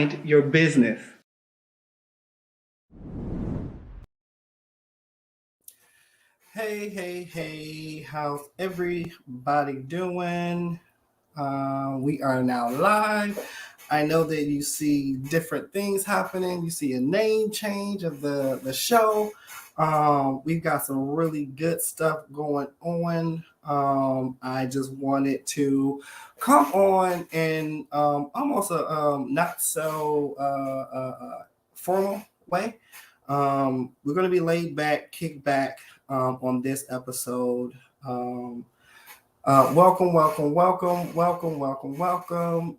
behind your business. Hey, how's everybody doing? We are now live. I know that you see different things happening. You see a name change of the show. We've got some really good stuff going on. I just wanted to come on and almost a not so formal way. We're going to be laid back, kick back on this episode. Welcome.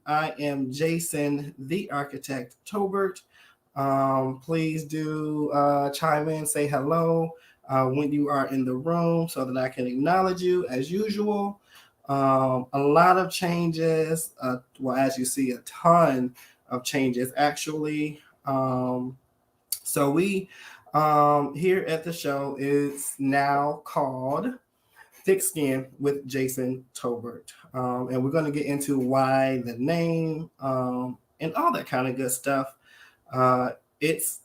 I am Jason, the architect Tolbert. Please do chime in, say hello when you are in the room so that I can acknowledge you as usual. A lot of changes. As you see, a ton of changes actually. So we here at the show is now called Thick Skin with Jason Tolbert. And we're going to get into why the name and all that kind of good stuff. It's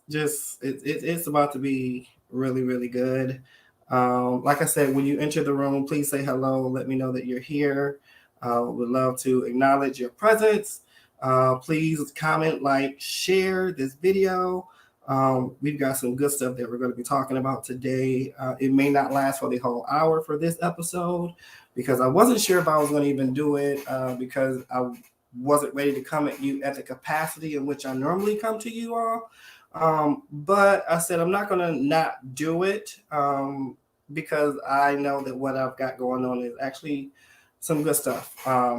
about to be really, really good. Like I said, when you enter the room, please say hello. Let me know that you're here. Would love to acknowledge your presence. Please comment, like, share this video. We've got some good stuff that we're going to be talking about today. It may not last for the whole hour for this episode because I wasn't sure if I was going to even do it because I wasn't ready to come at you at the capacity in which I normally come to you all. But I said I'm not going to not do it because I know that what I've got going on is actually some good stuff.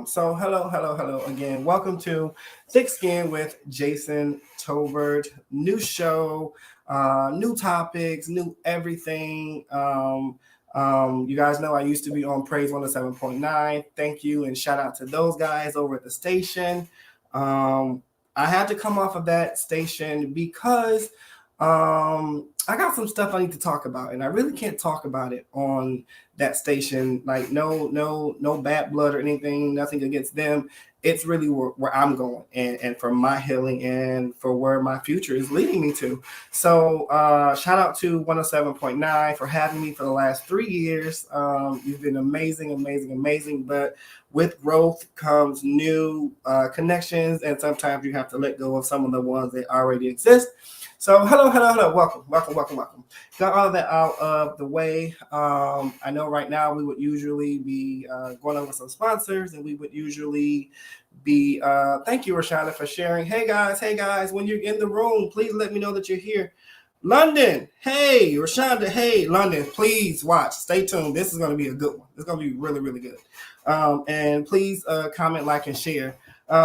So hello again. Welcome to Thick Skin with Jason Tolbert. New show, new topics, new everything. You guys know I used to be on Praise 107.9. Thank you and shout out to those guys over at the station. I had to come off of that station because I got some stuff I need to talk about, and I really can't talk about it on that station. Like no bad blood or anything, nothing against them. It's really where I'm going and for my healing and for where my future is leading me to. So shout out to 107.9 for having me for the last 3 years. You've been amazing. But with growth comes new connections, and sometimes you have to let go of some of the ones that already exist. So hello. Welcome. Got all of that out of the way. I know right now we would usually be going over some sponsors, and we would usually be thank you, Rashonda, for sharing. Hey guys, when you're in the room, please let me know that you're here. London, hey, Rashonda, hey, London, please watch. Stay tuned. This is going to be a good one. It's going to be really, really good. And please comment, like, and share.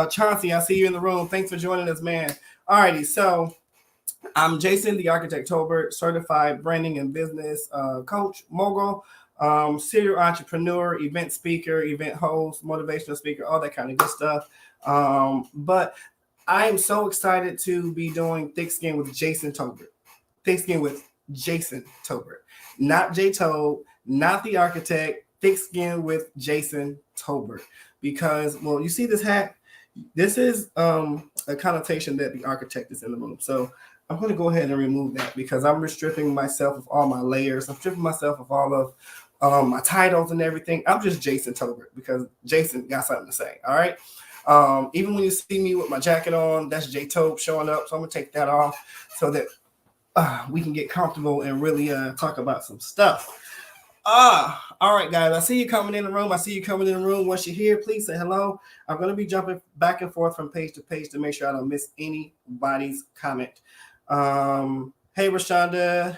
Chauncey, I see you in the room. Thanks for joining us, man. Alrighty, so I'm Jason, the architect Tolbert, certified branding and business coach, mogul, serial entrepreneur, event speaker, event host, motivational speaker, all that kind of good stuff. But I am so excited to be doing Thick Skin with Jason Tolbert. Thick Skin with Jason Tolbert. Not J Tobe, not the architect, Thick Skin with Jason Tolbert. Because, well, you see this hat? This is a connotation that the architect is in the room. So I'm going to go ahead and remove that because I'm stripping myself of all my layers. I'm stripping myself of all of my titles and everything. I'm just Jason Tolbert because Jason got something to say. All right. Even when you see me with my jacket on, that's J Tobe showing up. So I'm going to take that off so that we can get comfortable and really talk about some stuff. All right, guys. I see you coming in the room. Once you're here, please say hello. I'm going to be jumping back and forth from page to page to make sure I don't miss anybody's comment. Hey, Rashonda,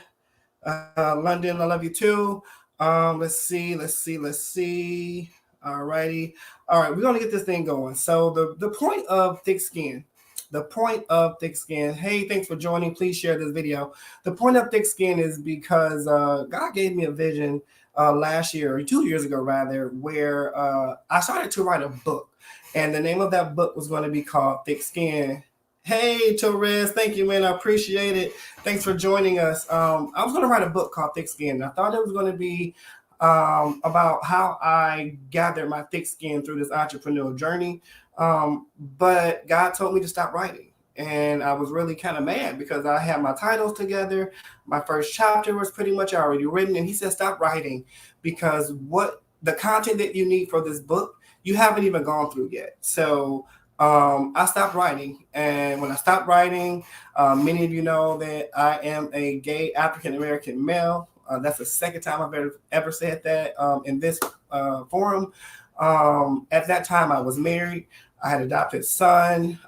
London, I love you too. Let's see. All right, we're going to get this thing going. So the point of Thick Skin. Hey, thanks for joining. Please share this video. The point of Thick Skin is because God gave me a vision last year, or 2 years ago rather, where I started to write a book. And the name of that book was going to be called Thick Skin. Hey, Torres, thank you, man. I appreciate it. Thanks for joining us. I was going to write a book called Thick Skin. I thought it was going to be about how I gathered my thick skin through this entrepreneurial journey. But God told me to stop writing. And I was really kind of mad because I had my titles together. My first chapter was pretty much already written. And he said, stop writing because what the content that you need for this book, you haven't even gone through yet. So I stopped writing. And when I stopped writing, many of you know that I am a gay African American male. That's the second time I've ever said that in this forum. At that time, I was married. I had adopted son.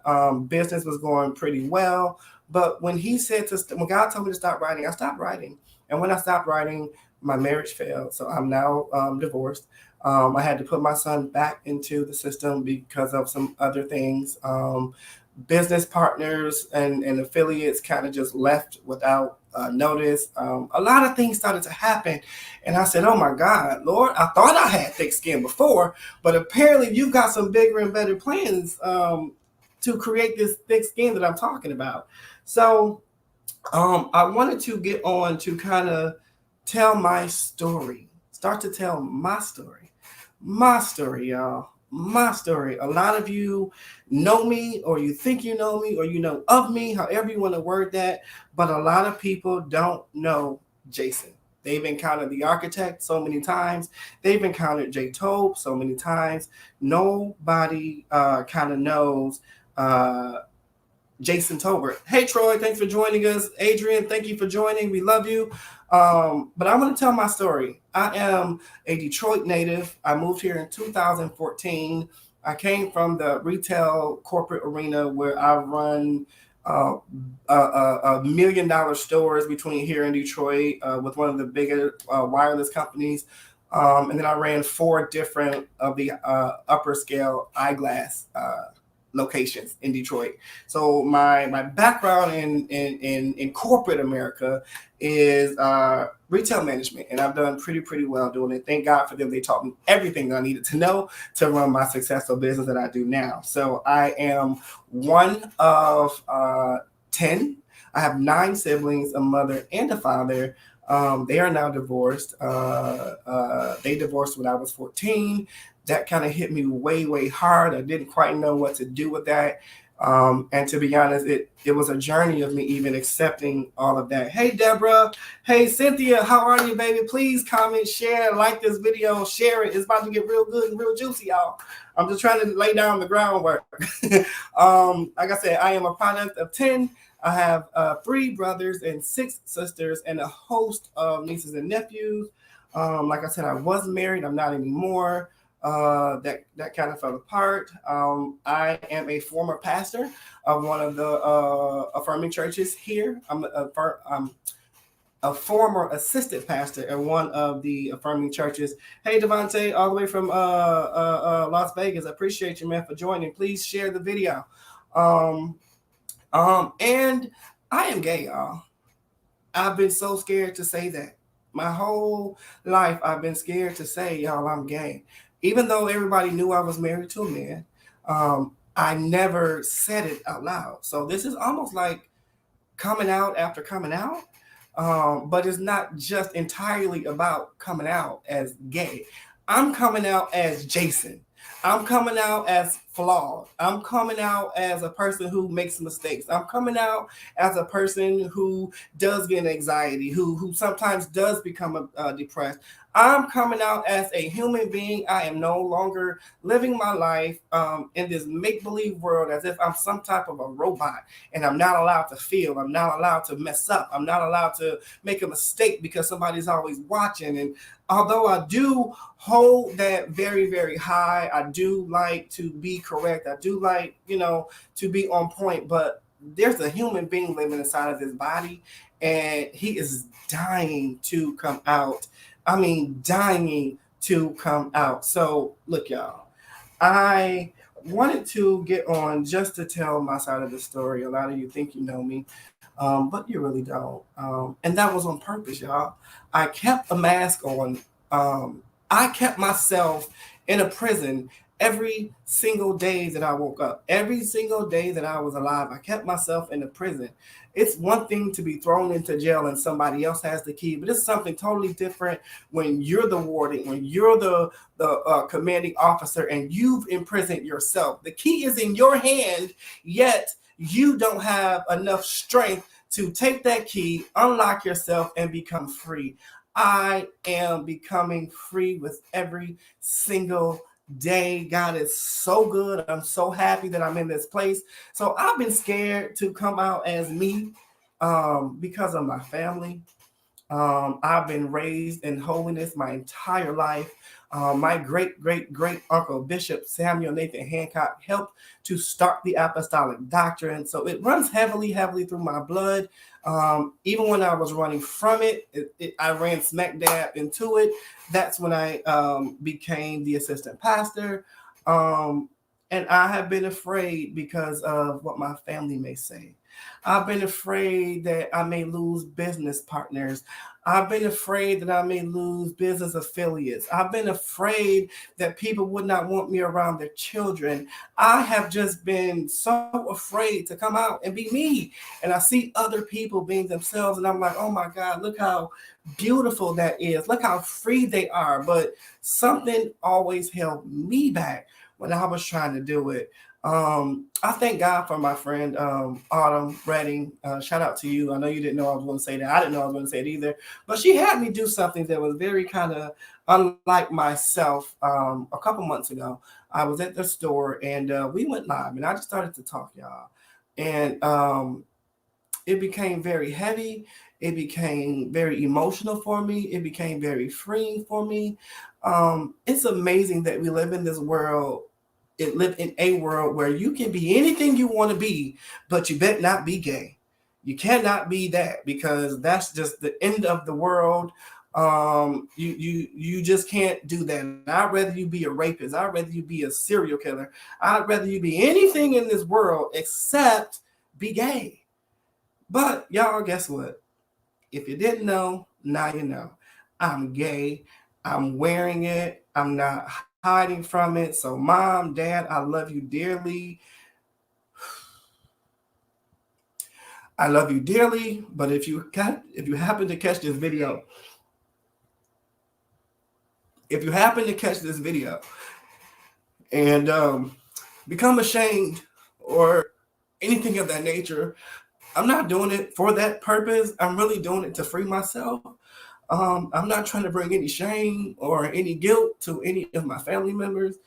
Business was going pretty well. But when when God told me to stop writing, I stopped writing. And when I stopped writing, my marriage failed. So I'm now divorced. I had to put my son back into the system because of some other things. Business partners and affiliates kind of just left without notice. A lot of things started to happen. And I said, oh my God, Lord, I thought I had thick skin before, but apparently you've got some bigger and better plans to create this thick skin that I'm talking about. So I wanted to get on to kind of tell my story, start to tell my story, y'all. My story. A lot of you know me, or you think you know me, or you know of me, however you want to word that. But a lot of people don't know Jason. They've encountered the architect so many times. They've encountered J. Tobe so many times. Nobody kind of knows uh, Jason Tolbert. Hey, Troy, thanks for joining us. Adrian, thank you for joining. We love you. But I'm going to tell my story. I am a Detroit native. I moved here in 2014. I came from the retail corporate arena where I run $1 million stores between here and Detroit with one of the bigger wireless companies. And then I ran 4 different of the upper scale eyeglass locations in Detroit. So my background in corporate America is retail management, and I've done pretty well doing it. Thank God for them. They taught me everything I needed to know to run my successful business that I do now. So I am one of 10. I have 9 siblings, a mother and a father. They are now divorced. They divorced when I was 14. That kind of hit me way hard. I didn't quite know what to do with that. And to be honest, it was a journey of me even accepting all of that. Hey, Deborah. Hey, Cynthia. How are you, baby? Please comment, share, like this video, share it. It's about to get real good and real juicy, y'all. I'm just trying to lay down the groundwork. Like I said, I am a product of 10. I have 3 brothers and 6 sisters and a host of nieces and nephews. Like I said, I was married. I'm not anymore. That kind of fell apart. I am a former pastor of one of the affirming churches here. I'm a former assistant pastor at one of the affirming churches. Hey, Devontae, all the way from Las Vegas. I appreciate you, man, for joining. Please share the video. And I am gay, y'all. I've been so scared to say that. My whole life, I've been scared to say, y'all, I'm gay. Even though everybody knew I was married to a man, I never said it out loud. So this is almost like coming out after coming out. But it's not just entirely about coming out as gay. I'm coming out as Jason. I'm coming out as flawed. I'm coming out as a person who makes mistakes. I'm coming out as a person who does get anxiety, who sometimes does become depressed. I'm coming out as a human being. I am no longer living my life in this make-believe world as if I'm some type of a robot and I'm not allowed to feel. I'm not allowed to mess up. I'm not allowed to make a mistake because somebody's always watching. And although I do hold that very high, I do like to be correct. I do like, to be on point, but there's a human being living inside of this body and he is dying to come out. I mean, dying to come out. So look, y'all, I wanted to get on just to tell my side of the story. A lot of you think you know me, but you really don't. And that was on purpose, y'all. I kept a mask on. I kept myself in a prison every single day that I woke up, every single day that I was alive, I kept myself in the prison. It's one thing to be thrown into jail and somebody else has the key, but it's something totally different when you're the warden, when you're the commanding officer, and you've imprisoned yourself. The key is in your hand, yet you don't have enough strength to take that key, unlock yourself, and become free. I am becoming free with every single day. God is so good. I'm so happy that I'm in this place. So I've been scared to come out as me because of my family. I've been raised in holiness my entire life. My great, great, great uncle, Bishop Samuel Nathan Hancock, helped to start the apostolic doctrine. So it runs heavily, heavily through my blood. Even when I was running from I ran smack dab into it. That's when I became the assistant pastor. And I have been afraid because of what my family may say. I've been afraid that I may lose business partners. I've been afraid that I may lose business affiliates. I've been afraid that people would not want me around their children. I have just been so afraid to come out and be me. And I see other people being themselves, and I'm like, oh my God, look how beautiful that is. Look how free they are. But something always held me back when I was trying to do it. I thank God for my friend Autumn Redding. Shout out to you. I know you didn't know I was going to say that. I didn't know I was going to say it either. But she had me do something that was very kind of unlike myself. A couple months ago, I was at the store and we went live, and I just started to talk, y'all. And it became very heavy. It became very emotional for me. It became very freeing for me. It's amazing that we live in this world. It live in a world where you can be anything you want to be, but you better not be gay. You cannot be that, because that's just the end of the world. You just can't do that. I'd rather you be a rapist. I'd rather you be a serial killer. I'd rather you be anything in this world except be gay. But y'all, guess what? If you didn't know, now you know. I'm gay. I'm wearing it. I'm not hiding from it. So, mom, dad, I love you dearly. I love you dearly. But if you happen to catch this video, and become ashamed or anything of that nature, I'm not doing it for that purpose. I'm really doing it to free myself. I'm not trying to bring any shame or any guilt to any of my family members,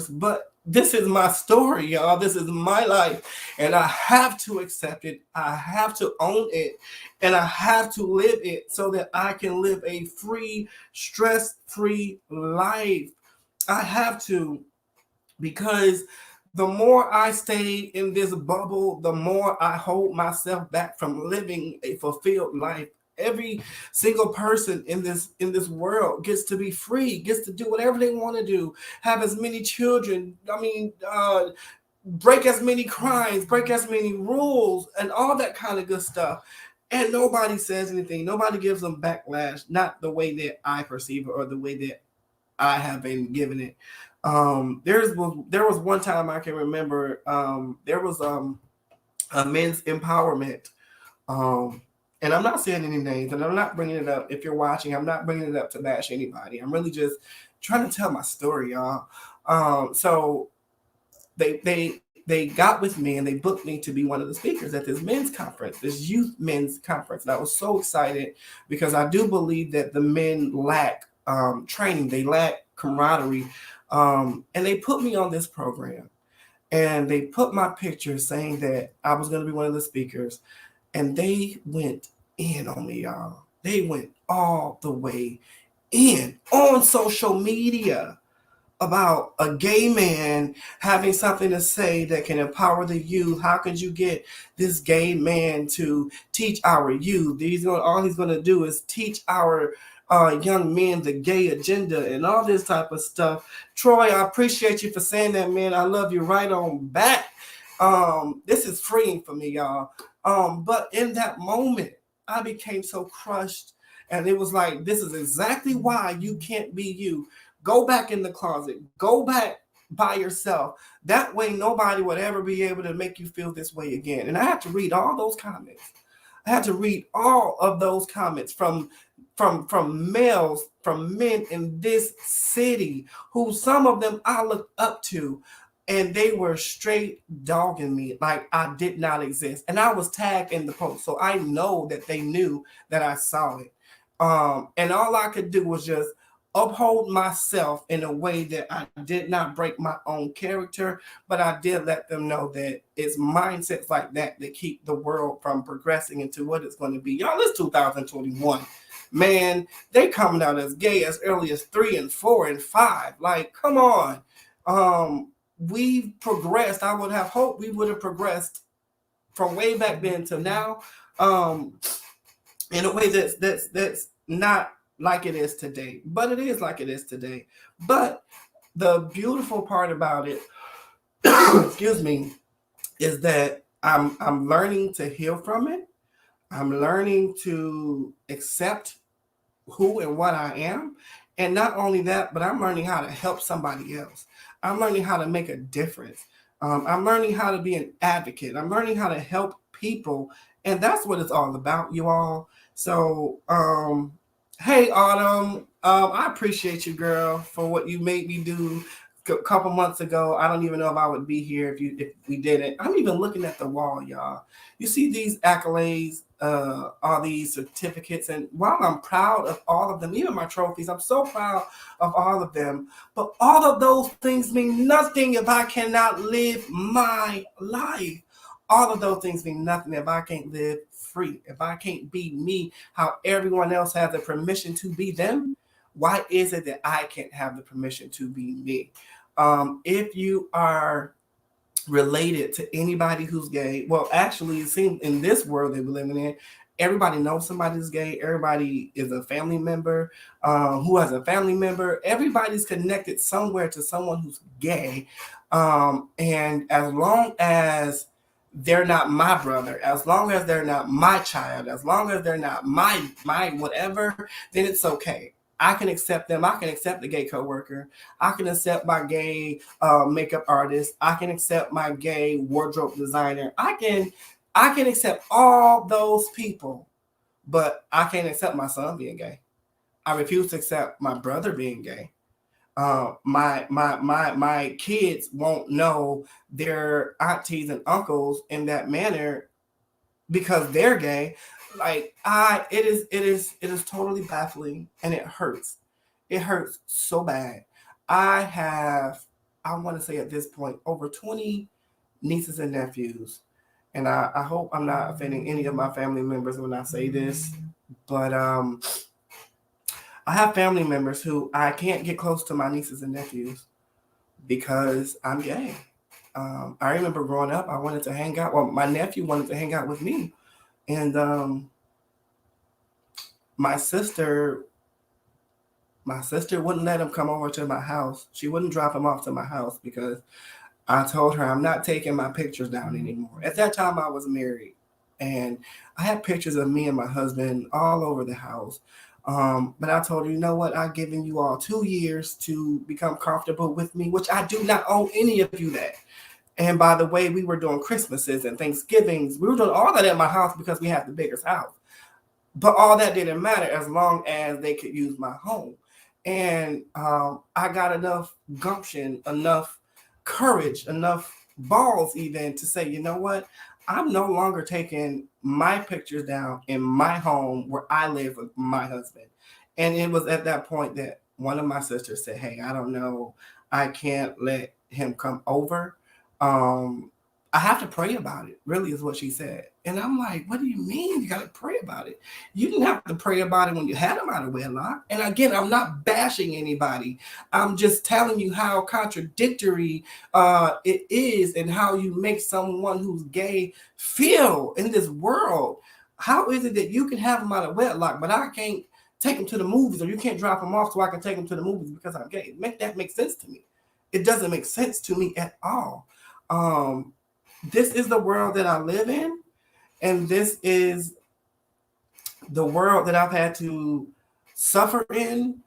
but this is my story, y'all. This is my life, and I have to accept it. I have to own it, and I have to live it so that I can live a free, stress-free life. I have to, because the more I stay in this bubble, the more I hold myself back from living a fulfilled life. Every single person in this world gets to be free, gets to do whatever they want to do, have as many children. Break as many crimes, break as many rules, and all that kind of good stuff. And nobody says anything. Nobody gives them backlash, not the way that I perceive it or the way that I have been given it. There was one time I can remember. There was a men's empowerment. And I'm not saying any names, and I'm not bringing it up. If you're watching, I'm not bringing it up to bash anybody. I'm really just trying to tell my story, y'all. So they got with me and they booked me to be one of the speakers at this men's conference, this youth men's conference. And I was so excited because I do believe that the men lack training, they lack camaraderie. And they put me on this program, and they put my picture saying that I was going to be one of the speakers, and they went in on me, y'all. They went all the way in on social media about a gay man having something to say that can empower the youth. How could you get this gay man to teach our youth? All he's going to do is teach our young men the gay agenda and all this type of stuff. Troy, I appreciate you for saying that, man. I love you right on back. This is freeing for me, y'all. But in that moment, I became so crushed, and it was like, this is exactly why you can't be you. Go back in the closet. Go back by yourself. That way, nobody would ever be able to make you feel this way again. And I had to read all those comments. I had to read all of those comments from males, from men in this city, who some of them I looked up to, and they were straight dogging me like I did not exist. And I was tagged in the post, so I know that they knew that I saw it. And all I could do was just uphold myself in a way that I did not break my own character, but I did let them know that it's mindsets like that keep the world from progressing into what it's going to be. Y'all, it's 2021. Man, they coming out as gay as early as 3 and 4 and 5. Like, come on. We've progressed. I would have hoped we would have progressed from way back then to now, in a way that's not like it is today, but it is like it is today. But the beautiful part about it, excuse me, is that I'm learning to heal from it. I'm learning to accept who and what I am. And not only that, but I'm learning how to help somebody else. I'm learning how to make a difference. I'm learning how to be an advocate. I'm learning how to help people. And that's what it's all about, you all. So, hey, Autumn, I appreciate you, girl, for what you made me do a couple months ago. I don't even know if I would be here if we didn't. I'm even looking at the wall, y'all. You see these accolades, all these certificates, and while I'm proud of all of them, even my trophies, I'm so proud of all of them. But all of those things mean nothing if I cannot live my life. All of those things mean nothing if I can't live free, if I can't be me, how everyone else has the permission to be them. Why is it that I can't have the permission to be me? If you are related to anybody who's gay, well, actually, it seems in this world that we're living in, everybody knows somebody's gay. Everybody is a family member who has a family member. Everybody's connected somewhere to someone who's gay. And as long as they're not my brother, as long as they're not my child, as long as they're not my whatever, then it's okay. I can accept them. I can accept the gay coworker. I can accept my gay makeup artist. I can accept my gay wardrobe designer. I can accept all those people, but I can't accept my son being gay. I refuse to accept my brother being gay. My kids won't know their aunties and uncles in that manner because they're gay. Like it is totally baffling, and it hurts. It hurts so bad. I want to say at this point over 20 nieces and nephews, and I hope I'm not offending any of my family members when I say this, but I have family members who I can't get close to my nieces and nephews because I'm gay. I remember growing up, I wanted to hang out. Well, my nephew wanted to hang out with me, and my sister, my sister wouldn't let him come over to my house. She wouldn't drop him off to my house because I told her I'm not taking my pictures down anymore. At that time, I was married, and I had pictures of me and my husband all over the house. But I told her, you know what? I've given you all 2 years to become comfortable with me, which I do not owe any of you that. And by the way, we were doing Christmases and Thanksgivings. We were doing all that at my house because we had the biggest house. But all that didn't matter as long as they could use my home. And I got enough gumption, enough courage, enough balls even to say, you know what? I'm no longer taking my pictures down in my home where I live with my husband. And it was at that point that one of my sisters said, hey, I don't know. I can't let him come over. I have to pray about it, really, is what she said. And I'm like, what do you mean you got to pray about it? You didn't have to pray about it when you had him out of wedlock. And again, I'm not bashing anybody. I'm just telling you how contradictory it is and how you make someone who's gay feel in this world. How is it that you can have him out of wedlock, but I can't take him to the movies, or you can't drop him off so I can take him to the movies because I'm gay? Make that make sense to me. It doesn't make sense to me at all. This is the world that I live in, and this is the world that I've had to suffer in.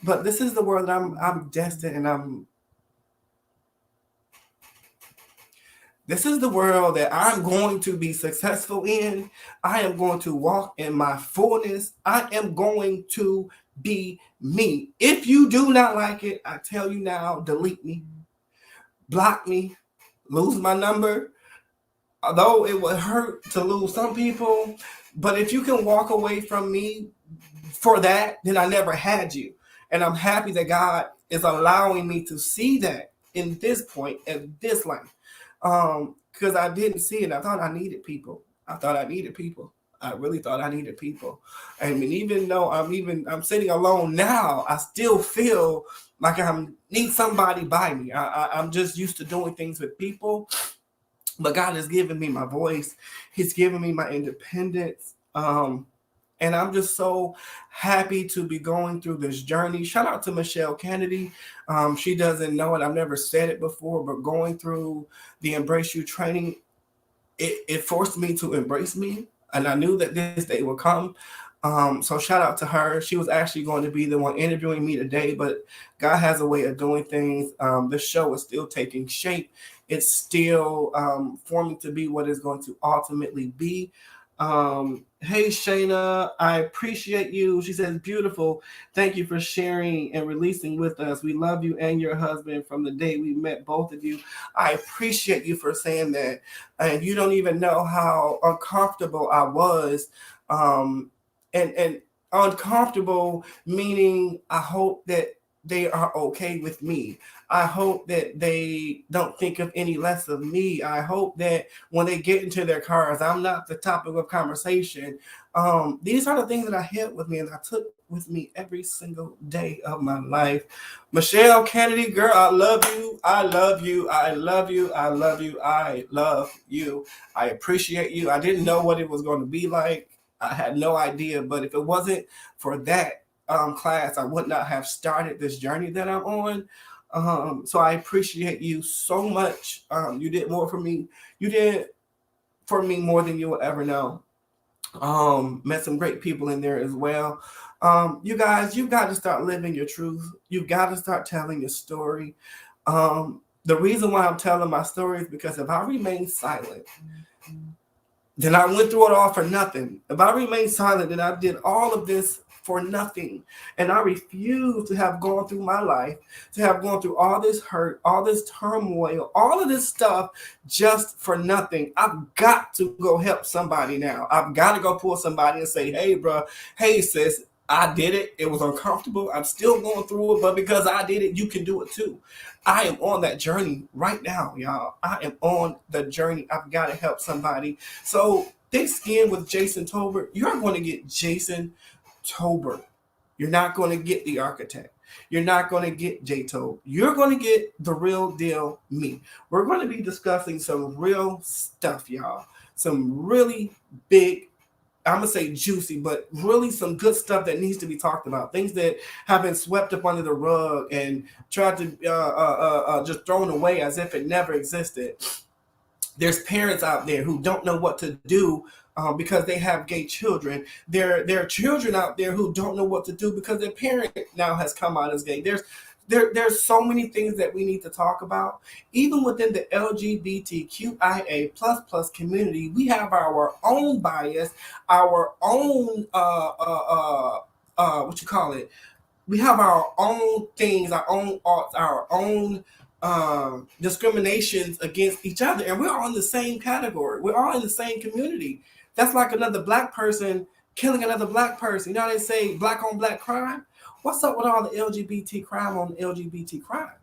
But this is the world that I'm destined, and this is the world that I'm going to be successful in. I am going to walk in my fullness. I am going to be me. If you do not like it, I tell you now, delete me, block me, lose my number. Although it would hurt to lose some people, but if you can walk away from me for that, then I never had you. And I'm happy that God is allowing me to see that in this point, in this life. Because I didn't see it. I thought I needed people. I thought I needed people. I really thought I needed people. I mean, even though I'm sitting alone now, I still feel like I need somebody by me. I'm just used to doing things with people. But God has given me my voice. He's given me my independence. And I'm just so happy to be going through this journey. Shout out to Michelle Kennedy. She doesn't know it. I've never said it before, but going through the Embrace You training, it forced me to embrace me. And I knew that this day would come. So shout out to her. She was actually going to be the one interviewing me today, but God has a way of doing things. The show is still taking shape. It's still forming to be what it's going to ultimately be. Hey Shayna, I appreciate you. She says, beautiful. Thank you for sharing and releasing with us. We love you and your husband from the day we met, both of you. I appreciate you for saying that. And you don't even know how uncomfortable I was. And uncomfortable meaning I hope that they are okay with me. I hope that they don't think of any less of me. I hope that when they get into their cars, I'm not the topic of conversation. These are the things that I held with me and I took with me every single day of my life. Michelle Kennedy, girl, I love you. I love you. I love you. I love you. I love you. I appreciate you. I didn't know what it was going to be like. I had no idea, but if it wasn't for that class, I would not have started this journey that I'm on. So I appreciate you so much. You did more for me. You did for me more than you will ever know. Met some great people in there as well. You guys, you've got to start living your truth. You've got to start telling your story. The reason why I'm telling my story is because if I remain silent, then I went through it all for nothing. If I remain silent, then I did all of this for nothing. And I refuse to have gone through my life, to have gone through all this hurt, all this turmoil, all of this stuff just for nothing. I've got to go help somebody now. I've got to go pull somebody and say, hey, bro, hey, sis, I did it. It was uncomfortable. I'm still going through it, but because I did it, you can do it too. I am on that journey right now, y'all. I am on the journey. I've got to help somebody. So thick skin with Jason Tolbert, you're going to get Jason Tolbert. You're not going to get the architect. You're not going to get J-Tobe. You're going to get the real deal me. We're going to be discussing some real stuff, y'all. Some really big, I'm going to say juicy, but really some good stuff that needs to be talked about. Things that have been swept up under the rug and tried to just thrown away as if it never existed. There's parents out there who don't know what to do because they have gay children. There are children out there who don't know what to do because their parent now has come out as gay. There's so many things that we need to talk about. Even within the LGBTQIA plus community, we have our own bias, our own what you call it. We have our own things, our own arts, our own discriminations against each other, and we're all in the same category. We're all in the same community. That's like another black person killing another black person. You know how they say black on black crime? What's up with all the LGBT crime on LGBT crime?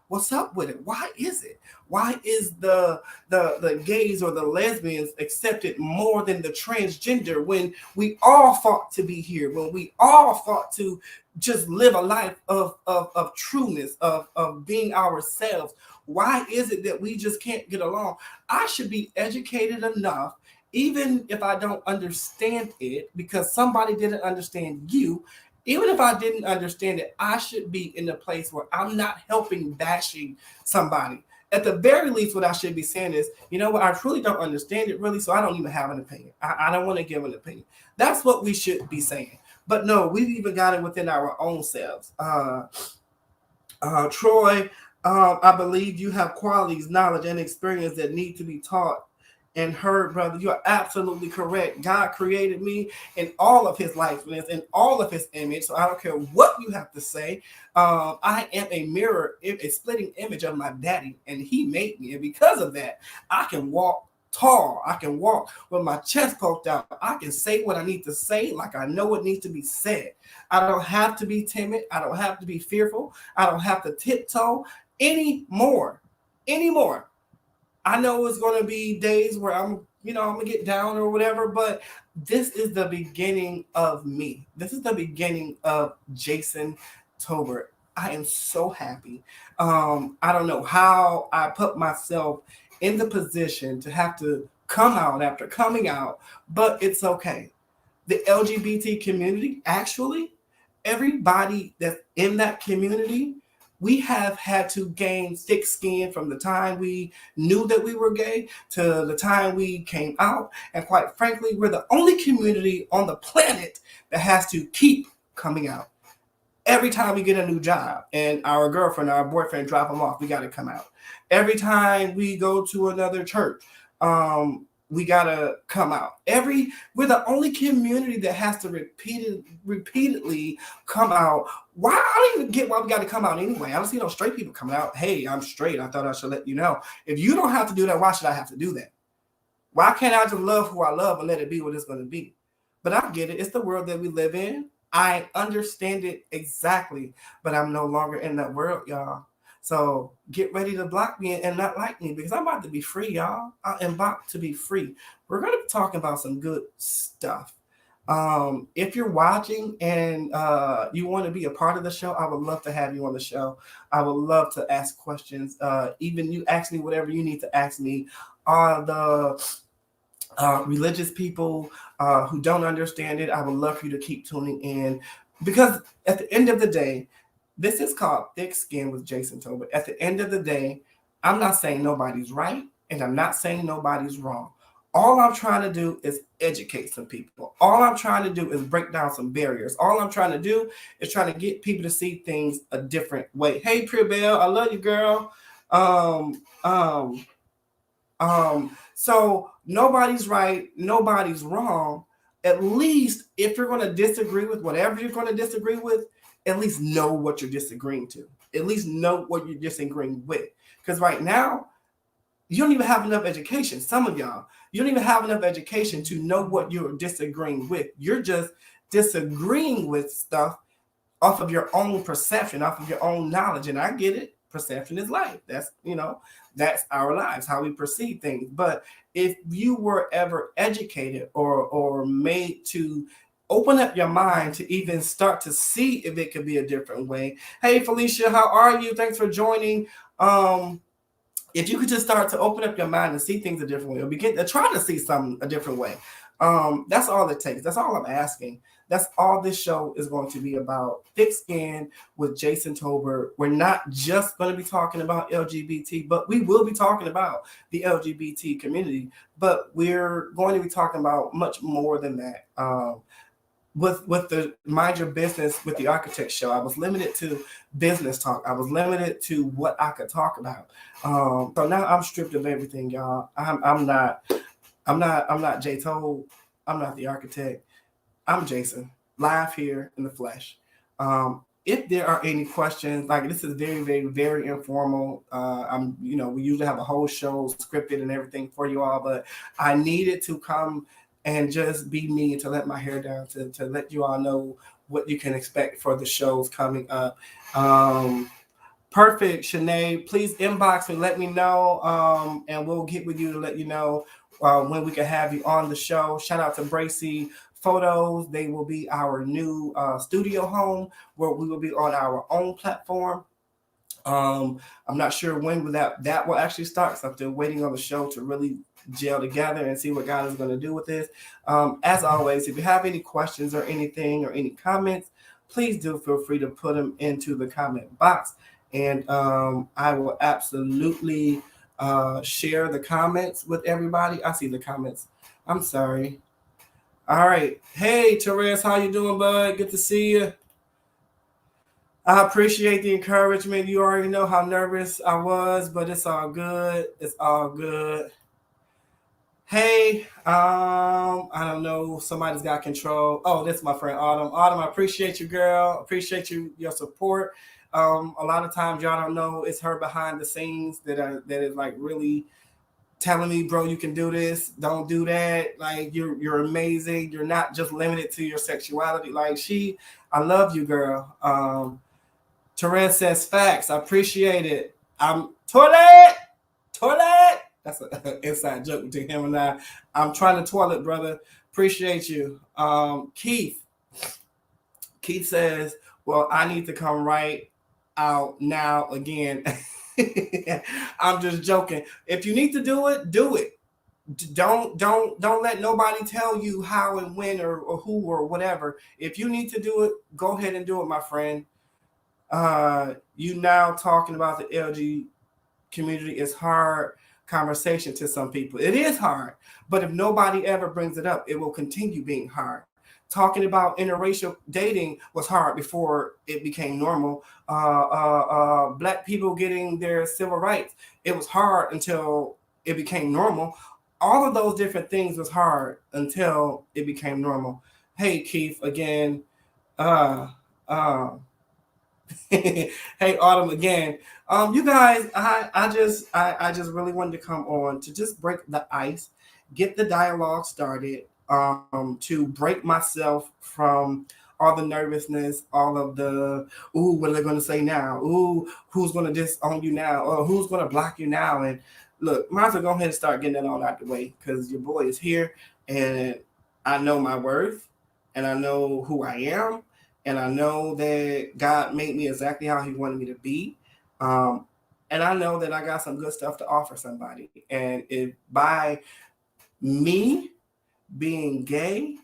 What's up with it? Why is it? Why is the gays or the lesbians accepted more than the transgender when we all fought to be here, when we all fought to just live a life of trueness, of being ourselves? Why is it that we just can't get along? I should be educated enough, even if I don't understand it, because somebody didn't understand you. Even if I didn't understand it, I should be in a place where I'm not helping bashing somebody. At the very least, what I should be saying is, you know what, I truly don't understand it really, so I don't even have an opinion. I don't want to give an opinion. That's what we should be saying. But no, we've even got it within our own selves. Troy, I believe you have qualities, knowledge, and experience that need to be taught and heard, brother. You are absolutely correct. God created me in all of his likeness, in all of his image. So I don't care what you have to say. I am a mirror, a splitting image of my daddy, and he made me. And because of that, I can walk tall. I can walk with my chest poked out. I can say what I need to say like I know what needs to be said. I don't have to be timid. I don't have to be fearful. I don't have to tiptoe anymore. Anymore. I know it's going to be days where I'm going to get down or whatever, but this is the beginning of me. This is the beginning of Jason Tolbert. I am so happy. I don't know how I put myself in the position to have to come out after coming out, but it's okay. The LGBT community, actually, everybody that's in that community, we have had to gain thick skin from the time we knew that we were gay to the time we came out. And quite frankly, we're the only community on the planet that has to keep coming out. Every time we get a new job and our girlfriend, our boyfriend drop them off, we got to come out. Every time we go to another church, we gotta come out. We're the only community that has to repeatedly come out. Why? I don't even get why we got to come out anyway. I don't see no straight people coming out. Hey, I'm straight. I thought I should let you know. If you don't have to do that, why should I have to do that? Why can't I just love who I love and let it be what it's going to be? But I get it. It's the world that we live in. I understand it exactly, but I'm no longer in that world, y'all. So get ready to block me and not like me because I'm about to be free, y'all. I am about to be free. We're going to be talking about some good stuff. If you're watching and you want to be a part of the show, I would love to have you on the show. I would love to ask questions. Even you ask me whatever you need to ask me. The religious people who don't understand it, I would love for you to keep tuning in because at the end of the day, this is called Thick Skin with Jason Tolbert. At the end of the day, I'm not saying nobody's right and I'm not saying nobody's wrong. All I'm trying to do is educate some people. All I'm trying to do is break down some barriers. All I'm trying to do is trying to get people to see things a different way. Hey, Pure Bell, I love you, girl. So nobody's right, nobody's wrong. At least if you're going to disagree with whatever you're going to disagree with, at least know what you're disagreeing to. At least know what you're disagreeing with. Because right now, you don't even have enough education. Some of y'all, you don't even have enough education to know what you're disagreeing with. You're just disagreeing with stuff off of your own perception, off of your own knowledge. And I get it. Perception is life. That's our lives, how we perceive things. But if you were ever educated or made to open up your mind to even start to see if it could be a different way. Hey, Felicia, how are you? Thanks for joining. If you could just start to open up your mind and see things a different way, or begin to try to see something a different way. That's all it takes. That's all I'm asking. That's all this show is going to be about. Thick Skin with Jason Tolbert. We're not just going to be talking about LGBT, but we will be talking about the LGBT community. But we're going to be talking about much more than that. With the Mind Your Business with the Architect show, I was limited to business talk. I was limited to what I could talk about. So now I'm stripped of everything, y'all. I'm not J Toll. I'm not the architect. I'm Jason, live here in the flesh. If there are any questions, like this is very, very, very informal. We usually have a whole show scripted and everything for you all, but I needed to come and just be me, to let my hair down, to let you all know what you can expect for the shows coming up. Perfect, Shanae. Please inbox me, let me know, and we'll get with you to let you know when we can have you on the show. Shout out to Bracy Photos. They will be our new studio home where we will be on our own platform. I'm not sure when that will actually start, so I'm still waiting on the show to really gel together and see what God is going to do with this. As always, if you have any questions or anything or any comments, please do feel free to put them into the comment box, and I will absolutely share the comments with everybody. I see the comments. I'm sorry. All right. Hey, Therese, how you doing, bud? Good to see you. I appreciate the encouragement. You already know how nervous I was, but it's all good. It's all good. Hey, I don't know. Somebody's got control. Oh, that's my friend Autumn. Autumn, I appreciate you, girl. Appreciate your support. A lot of times y'all don't know it's her behind the scenes that is like really telling me, bro, you can do this. Don't do that. Like you're amazing. You're not just limited to your sexuality. Like I love you, girl. Therese says facts. I appreciate it. I'm toilet. That's an inside joke between him and I. I'm trying to toilet, brother. Appreciate you. Keith says, well, I need to come right out now again. I'm just joking. If you need to do it, do it. Don't let nobody tell you how and when or who or whatever. If you need to do it, go ahead and do it, my friend. You now talking about the LG community is hard conversation to some people. It is hard, but if nobody ever brings it up, it will continue being hard. Talking about interracial dating was hard before it became normal. Black people getting their civil rights, it was hard until it became normal. All of those different things was hard until it became normal. Hey Keith, again. Uh, uh, hey Autumn again. You guys, I just really wanted to come on to just break the ice, get the dialogue started, to break myself from all the nervousness, all of the ooh, what are they gonna say now? Ooh, who's gonna disown you now? Or who's gonna block you now? And look, might as well go ahead and start getting that all out the way because your boy is here and I know my worth and I know who I am and I know that God made me exactly how He wanted me to be. Um, and I know that I got some good stuff to offer somebody. And if by me being gay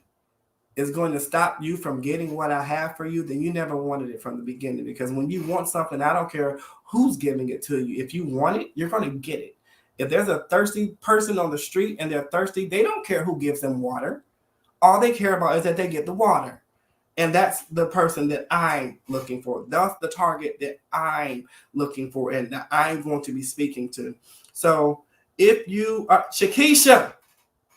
is going to stop you from getting what I have for you, then you never wanted it from the beginning. Because when you want something, I don't care who's giving it to you. If you want it, you're going to get it. If there's a thirsty person on the street and they're thirsty, they don't care who gives them water. All they care about is that they get the water. And that's the person that I'm looking for. That's the target that I'm looking for and that I'm going to be speaking to. So if you are Shakisha,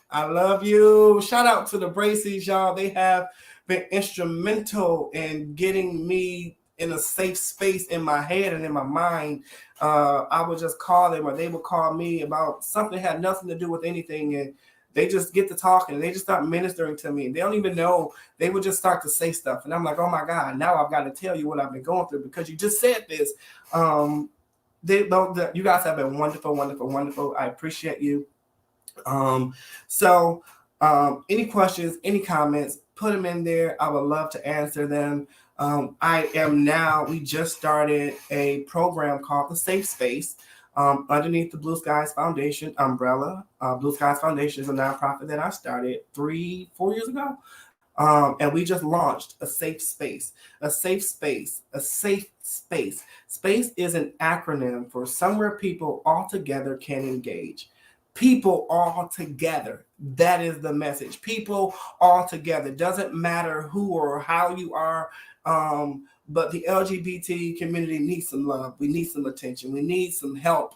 I love you. Shout out to the Bracies, y'all. They have been instrumental in getting me in a safe space in my head and in my mind. I would just call them or they would call me about something that had nothing to do with anything. And they just get to talking and they just start ministering to me. They don't even know. They would just start to say stuff. And I'm like, oh my God, now I've got to tell you what I've been going through because you just said this. You guys have been wonderful, wonderful, wonderful. I appreciate you. Um, so, any questions, any comments, put them in there. I would love to answer them. We just started a program called the Safe Space underneath the Blue Skies Foundation umbrella. Blue Skies Foundation is a nonprofit that I started 3-4 years ago. And we just launched a safe space, a safe space, a safe space. Space is an acronym for somewhere people all together can engage. People all together. That is the message. People all together. Doesn't matter who or how you are. But the LGBT community needs some love. We need some attention. We need some help.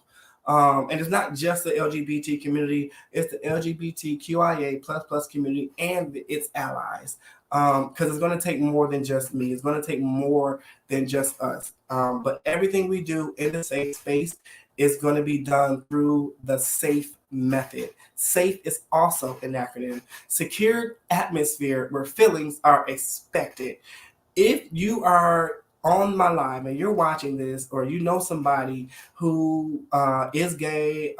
And it's not just the LGBT community, it's the LGBTQIA plus community and its allies. Because it's going to take more than just me. It's going to take more than just us. But everything we do in the safe space is going to be done through the SAFE method. SAFE is also an acronym. Secured atmosphere where feelings are expected. If you are on my live and you're watching this or you know somebody who is gay,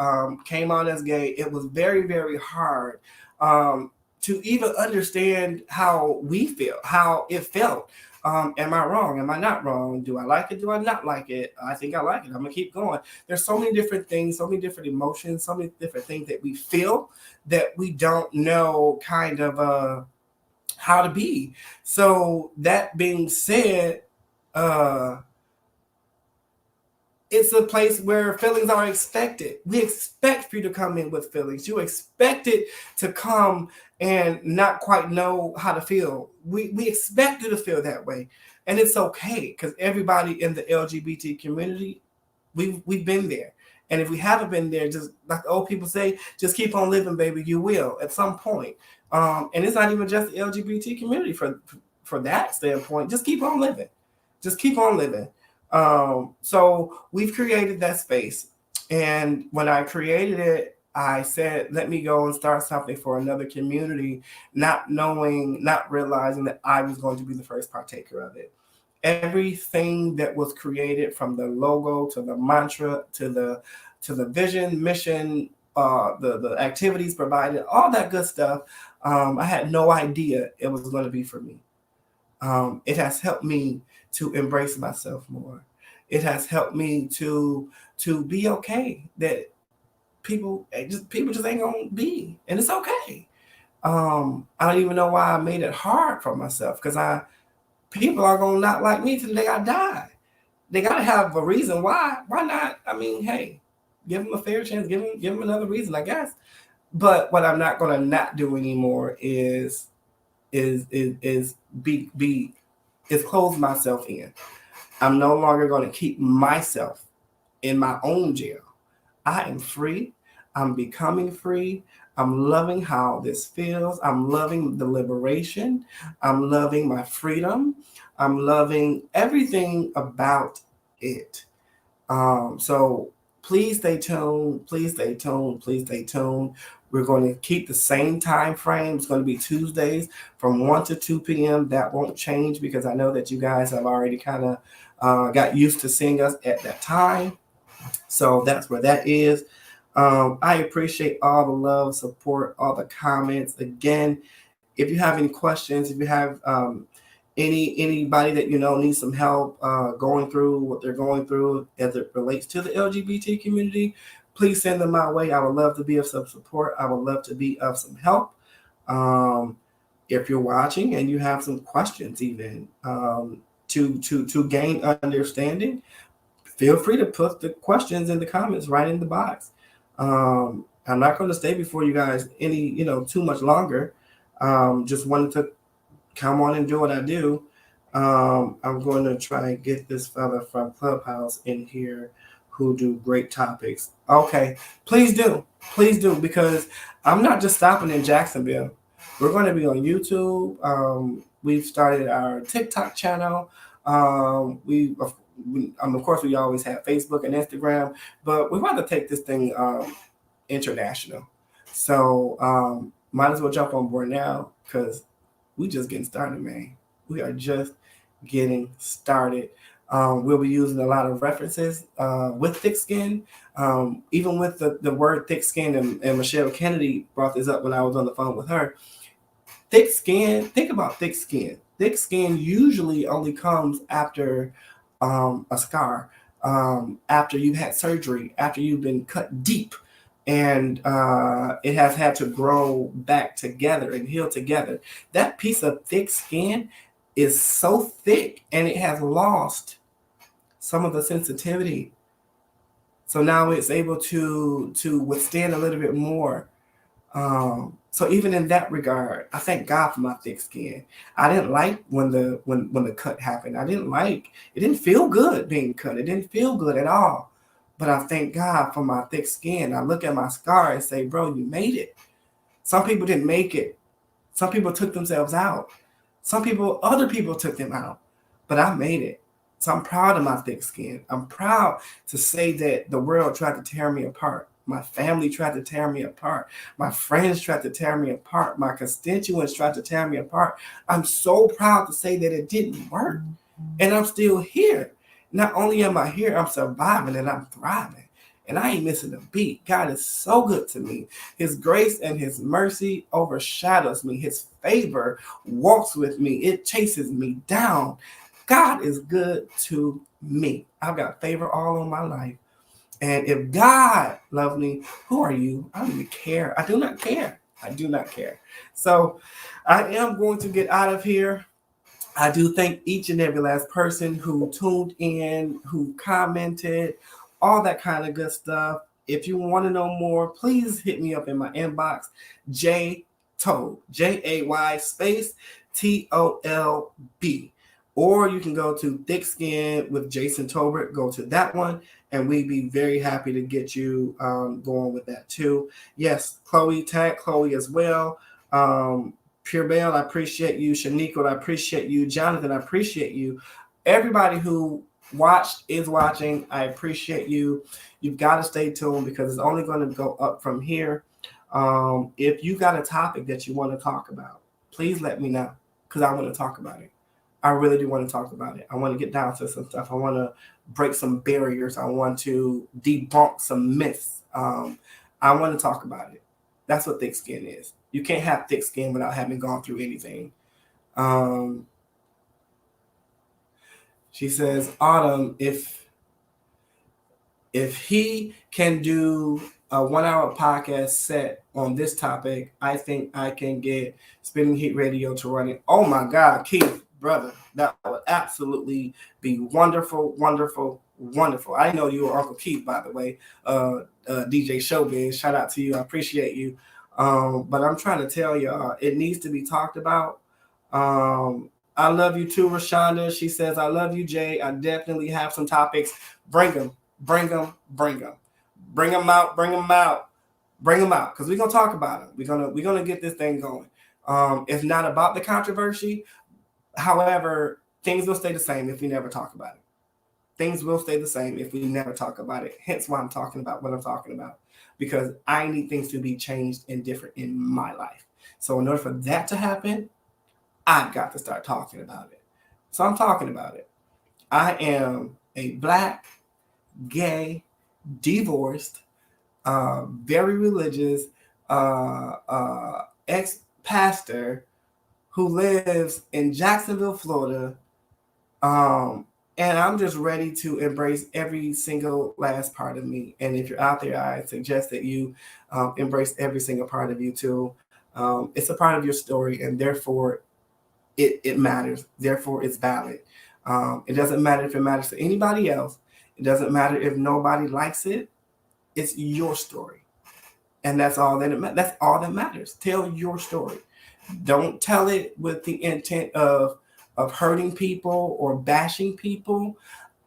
came out as gay, it was very, very hard to even understand how we feel, how it felt. Am I wrong? Am I not wrong? Do I like it? Do I not like it? I think I like it. I'm gonna keep going. There's so many different things, so many different emotions, so many different things that we feel that we don't know kind of how to be. So that being said, It's a place where feelings are expected. We expect for you to come in with feelings. You expect it to come and not quite know how to feel. We expect you to feel that way. And it's okay, because everybody in the LGBT community, we've been there. And if we haven't been there, just like the old people say, just keep on living, baby. You will at some point. And it's not even just the LGBT community for that standpoint. Just keep on living. Just keep on living. So we've created that space. And when I created it, I said, let me go and start something for another community, not knowing, not realizing that I was going to be the first partaker of it. Everything that was created, from the logo to the mantra to the vision, mission, the activities provided, all that good stuff, I had no idea it was going to be for me. It has helped me to embrace myself more. It has helped me to be okay that people just ain't gonna be, and it's okay. I don't even know why I made it hard for myself, because people are gonna not like me till the day I die. They gotta have a reason why. Why not? I mean, hey, give them a fair chance. Give them another reason, I guess. But what I'm not gonna not do anymore is be is close myself in. I'm no longer going to keep myself in my own jail. I am free. I'm becoming free. I'm loving how this feels. I'm loving the liberation. I'm loving my freedom. I'm loving everything about it. So please stay tuned. Please stay tuned. Please stay tuned. We're going to keep the same time frame. It's going to be Tuesdays from 1 to 2 p.m. That won't change, because I know that you guys have already kind of got used to seeing us at that time. So that's where that is. I appreciate all the love, support, all the comments. Again, if you have any questions, if you have anybody that you know needs some help going through what they're going through as it relates to the LGBT community, please send them my way. I would love to be of some support. I would love to be of some help. If you're watching and you have some questions, even to gain understanding, feel free to put the questions in the comments right in the box. I'm not going to stay before you guys too much longer. Just wanted to come on and do what I do. I'm going to try and get this fella from Clubhouse in here who do great topics. Okay, please do, because I'm not just stopping in Jacksonville. We're going to be on YouTube. We've started our TikTok channel. Of course, we always have Facebook and Instagram, but we want to take this thing international. So might as well jump on board now, because we just getting started, man. We are just getting started. We'll be using a lot of references with thick skin, even with the word thick skin, and Michelle Kennedy brought this up when I was on the phone with her. Thick skin, think about thick skin. Thick skin usually only comes after a scar, after you've had surgery, after you've been cut deep, and it has had to grow back together and heal together. That piece of thick skin is so thick, and it has lost some of the sensitivity. So now it's able to withstand a little bit more. So even in that regard, I thank God for my thick skin. I didn't like when the cut happened. It didn't feel good being cut. It didn't feel good at all. But I thank God for my thick skin. I look at my scar and say, bro, you made it. Some people didn't make it. Some people took themselves out. Other people took them out. But I made it. So I'm proud of my thick skin. I'm proud to say that the world tried to tear me apart. My family tried to tear me apart. My friends tried to tear me apart. My constituents tried to tear me apart. I'm so proud to say that it didn't work. And I'm still here. Not only am I here, I'm surviving and I'm thriving. And I ain't missing a beat. God is so good to me. His grace and his mercy overshadows me. His favor walks with me. It chases me down. God is good to me. I've got favor all on my life. And if God loves me, who are you? I don't even care. I do not care. I do not care. So I am going to get out of here. I do thank each and every last person who tuned in, who commented, all that kind of good stuff. If you want to know more, please hit me up in my inbox, J Tolb, Jay space TOLB. Or you can go to Thick Skin with Jason Tolbert. Go to that one, and we'd be very happy to get you going with that too. Yes, Chloe, tag Chloe as well. Pure Bell, I appreciate you. Shaniqua, I appreciate you. Jonathan, I appreciate you. Everybody who watched is watching. I appreciate you. You've got to stay tuned because it's only going to go up from here. If you got a topic that you want to talk about, please let me know because I want to talk about it. I really do want to talk about it. I want to get down to some stuff. I want to break some barriers. I want to debunk some myths. I want to talk about it. That's what thick skin is. You can't have thick skin without having gone through anything. She says, Autumn, if he can do a 1 hour podcast set on this topic, I think I can get Spinning Heat Radio to run it. Oh my God, Keith, brother, that would absolutely be wonderful, wonderful, wonderful. I know you were Uncle Keith, by the way, DJ Showbiz. Shout out to you. I appreciate you. But I'm trying to tell y'all, it needs to be talked about. I love you too, Rashonda. She says, I love you, Jay. I definitely have some topics. Bring them, bring them, bring them. Bring them out, bring them out, bring them out. Because we're going to talk about them. We're gonna get this thing going. It's not about the controversy. However, things will stay the same if we never talk about it. Things will stay the same if we never talk about it. Hence why I'm talking about what I'm talking about. Because I need things to be changed and different in my life. So in order for that to happen, I've got to start talking about it. So I'm talking about it. I am a Black, gay, divorced, very religious ex-pastor who lives in Jacksonville, Florida. And I'm just ready to embrace every single last part of me. And if you're out there, I suggest that you embrace every single part of you too. It's a part of your story, and therefore it matters. Therefore, it's valid. It doesn't matter if it matters to anybody else. It doesn't matter if nobody likes it. It's your story, and that's all that's all that matters. Tell your story. Don't tell it with the intent of hurting people or bashing people.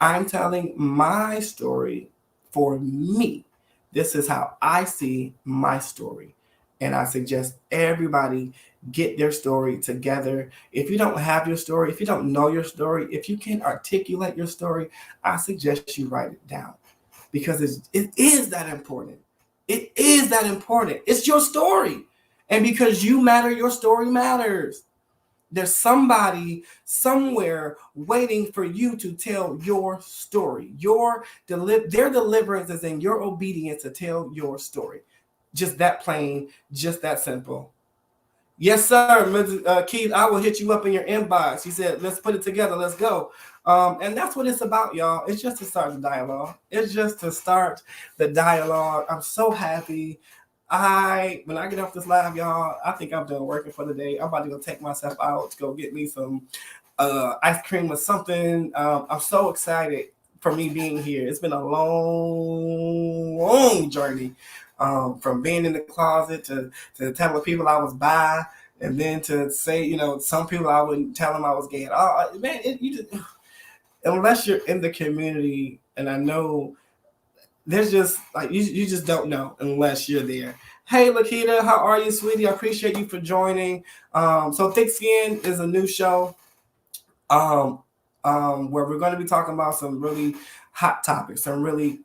I'm telling my story for me. This is how I see my story. And I suggest everybody get their story together. If you don't have your story, if you don't know your story, if you can't articulate your story, I suggest you write it down because it is that important. It is that important. It's your story. And because you matter, your story matters. There's somebody somewhere waiting for you to tell your story. Their deliverance is in your obedience to tell your story. Just that plain, just that simple. Yes, sir, Mrs. Keith, I will hit you up in your inbox. He said, let's put it together. Let's go. And that's what it's about, y'all. It's just to start the dialogue. It's just to start the dialogue. I'm so happy. When I get off this live, y'all, I think I'm done working for the day. I'm about to go take myself out to go get me some ice cream or something. I'm so excited for me being here. It's been a long, long journey. From being in the closet to telling people I was bi, and then to say, some people I wouldn't tell them I was gay. Man, unless you're in the community, and I know there's just like you just don't know unless you're there. Hey, Lakita, how are you, sweetie? I appreciate you for joining. So Thick Skin is a new show where we're going to be talking about some really hot topics, some really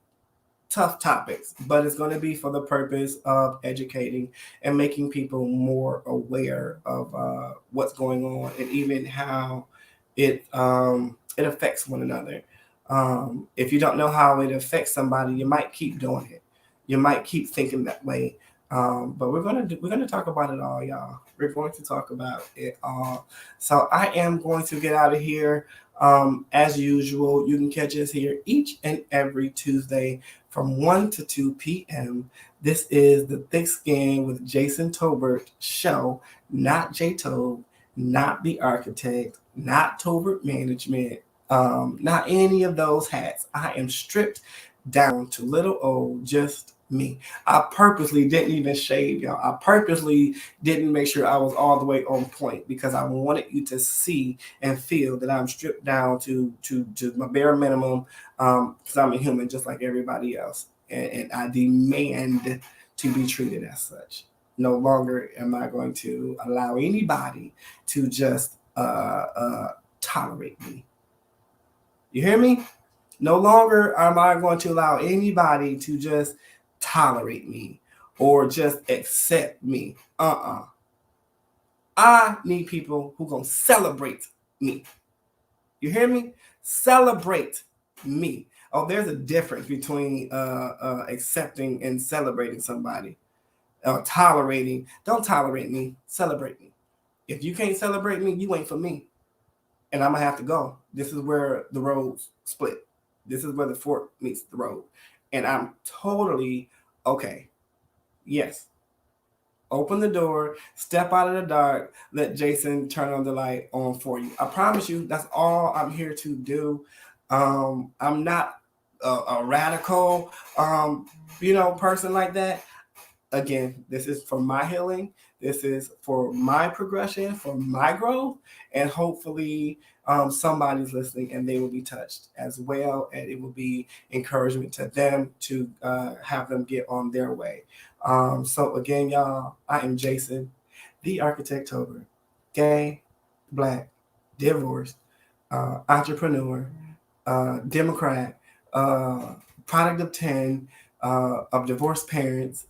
tough topics, but it's going to be for the purpose of educating and making people more aware of what's going on and even how it affects one another. If you don't know how it affects somebody, you might keep doing it. You might keep thinking that way. But we're gonna talk about it all, y'all. We're going to talk about it all. So I am going to get out of here. As usual, you can catch us here each and every Tuesday from 1 to 2 p.m. This is the Thick Skin with Jason Tolbert show, not J Tobe, not the architect, not Tolbert Management, not any of those hats. I am stripped down to little old just me. I purposely didn't even shave, y'all. I purposely didn't make sure I was all the way on point because I wanted you to see and feel that I'm stripped down to my bare minimum because I'm a human just like everybody else. And I demand to be treated as such. No longer am I going to allow anybody to just tolerate me. You hear me? No longer am I going to allow anybody to just tolerate me or just accept me. I need people who gonna celebrate me. You hear me? Celebrate me. Oh, there's a difference between accepting and celebrating somebody. Tolerating. Don't tolerate me. Celebrate me. If you can't celebrate me, you ain't for me. And I'm gonna have to go. This is where the roads split. This is where the fork meets the road. And I'm totally okay. Yes. Open the door, step out of the dark, let Jason turn on the light on for you. I promise you, that's all I'm here to do. I'm not a radical, person like that. Again, this is for my healing. This is for my progression, for my growth, and hopefully somebody's listening and they will be touched as well, and it will be encouragement to them to have them get on their way. So again, y'all, I am Jason, the Architect Tolbert, gay, black, divorced, entrepreneur, Democrat, product of 10, of divorced parents,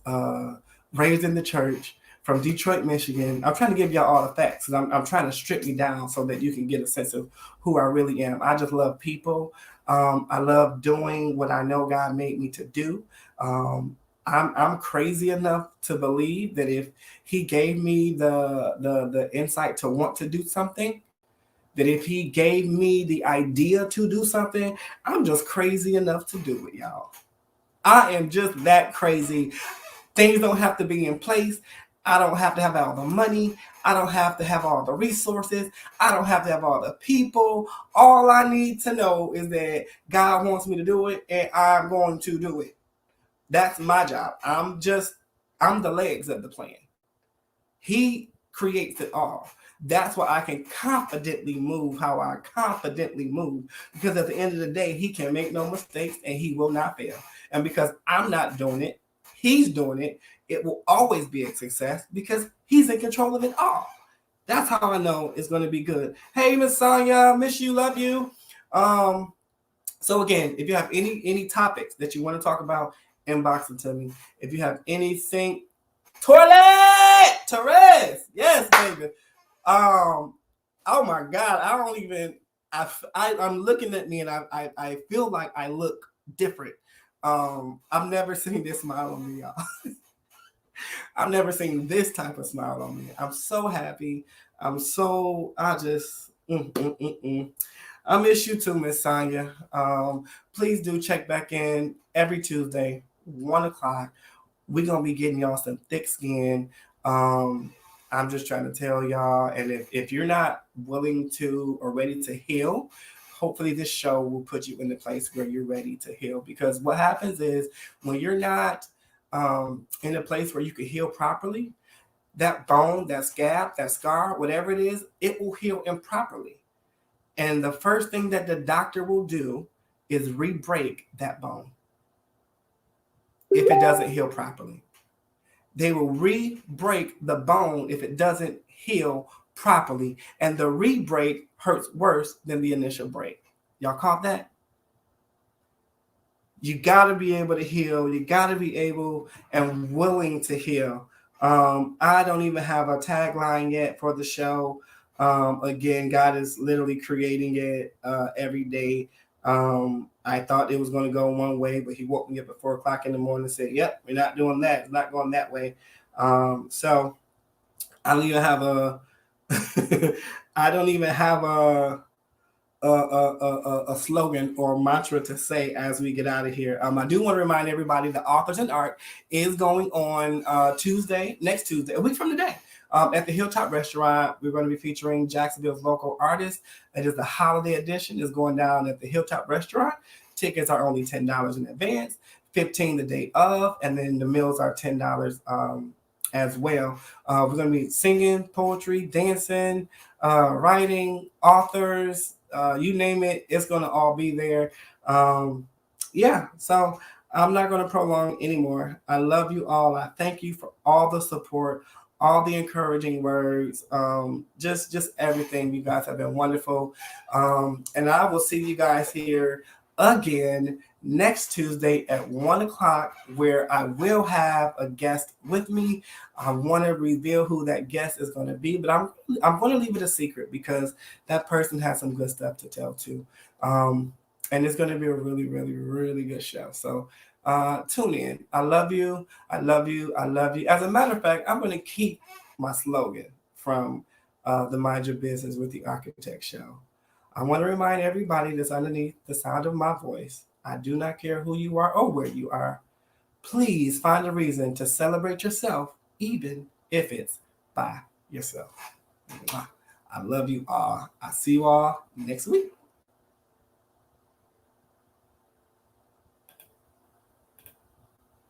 raised in the church from Detroit, Michigan. I'm trying to give y'all all the facts because I'm trying to strip me down so that you can get a sense of who I really am. I just love people. I love doing what I know God made me to do. I'm crazy enough to believe that if He gave me the insight to want to do something, that if He gave me the idea to do something, I'm just crazy enough to do it, y'all. I am just that crazy. Things don't have to be in place. I don't have to have all the money. I don't have to have all the resources. I don't have to have all the people. All I need to know is that God wants me to do it and I'm going to do it. That's my job. I'm the legs of the plan. He creates it all. That's why I can confidently move how I confidently move. Because at the end of the day, He can make no mistakes and He will not fail. And because I'm not doing it, He's doing it. It will always be a success because He's in control of it all. That's how I know it's going to be good. Hey, Miss Sonia, miss you, love you. So again, if you have any topics that you want to talk about, inbox it to me. If you have anything, Torres, yes, baby. Oh my God, I don't even. I'm looking at me and I feel like I look different. I've never seen this smile on me, y'all. I've never seen this type of smile on me. I'm so happy. I just. I miss you too, Miss Sonia. Please do check back in every Tuesday, 1:00. We're gonna be getting y'all some thick skin. I'm just trying to tell y'all, and if you're not willing to or ready to heal, hopefully this show will put you in the place where you're ready to heal. Because what happens is when you're not in a place where you can heal properly, that bone, that scab, that scar, whatever it is, it will heal improperly. And the first thing that the doctor will do is re-break that bone if it doesn't heal properly. They will re-break the bone if it doesn't heal properly. And the re-break hurts worse than the initial break. Y'all caught that? You got to be able to heal. You got to be able and willing to heal. I don't even have a tagline yet for the show. Again, God is literally creating it every day. I thought it was going to go one way, but He woke me up at 4:00 in the morning and said, "Yep, we're not doing that. It's not going that way." So I don't even have a. I don't even have a slogan or mantra to say as we get out of here. I do want to remind everybody that Authors in Art is going on next Tuesday, a week from today. At the Hilltop Restaurant, we're going to be featuring Jacksonville's local artist. It is the holiday edition. It's going down at the Hilltop Restaurant. Tickets are only $10 in advance, $15 the day of, and then the meals are $10 as well. We're going to be singing, poetry, dancing, writing, authors, you name it, it's going to all be there. Yeah, so I'm not going to prolong anymore. I love you all. I thank you for all the support, all the encouraging words, just everything. You guys have been wonderful. And I will see you guys here again next Tuesday at 1 o'clock, where I will have a guest with me. I want to reveal who that guest is going to be, but I'm going to leave it a secret because that person has some good stuff to tell too. And it's going to be a really, really, really good show. So tune in. I love you. I love you. I love you. As a matter of fact, I'm going to keep my slogan from the Mind Your Business with the Architect show. I want to remind everybody that's underneath the sound of my voice, I do not care who you are or where you are. Please find a reason to celebrate yourself, even if it's by yourself. I love you all. I'll see you all next week.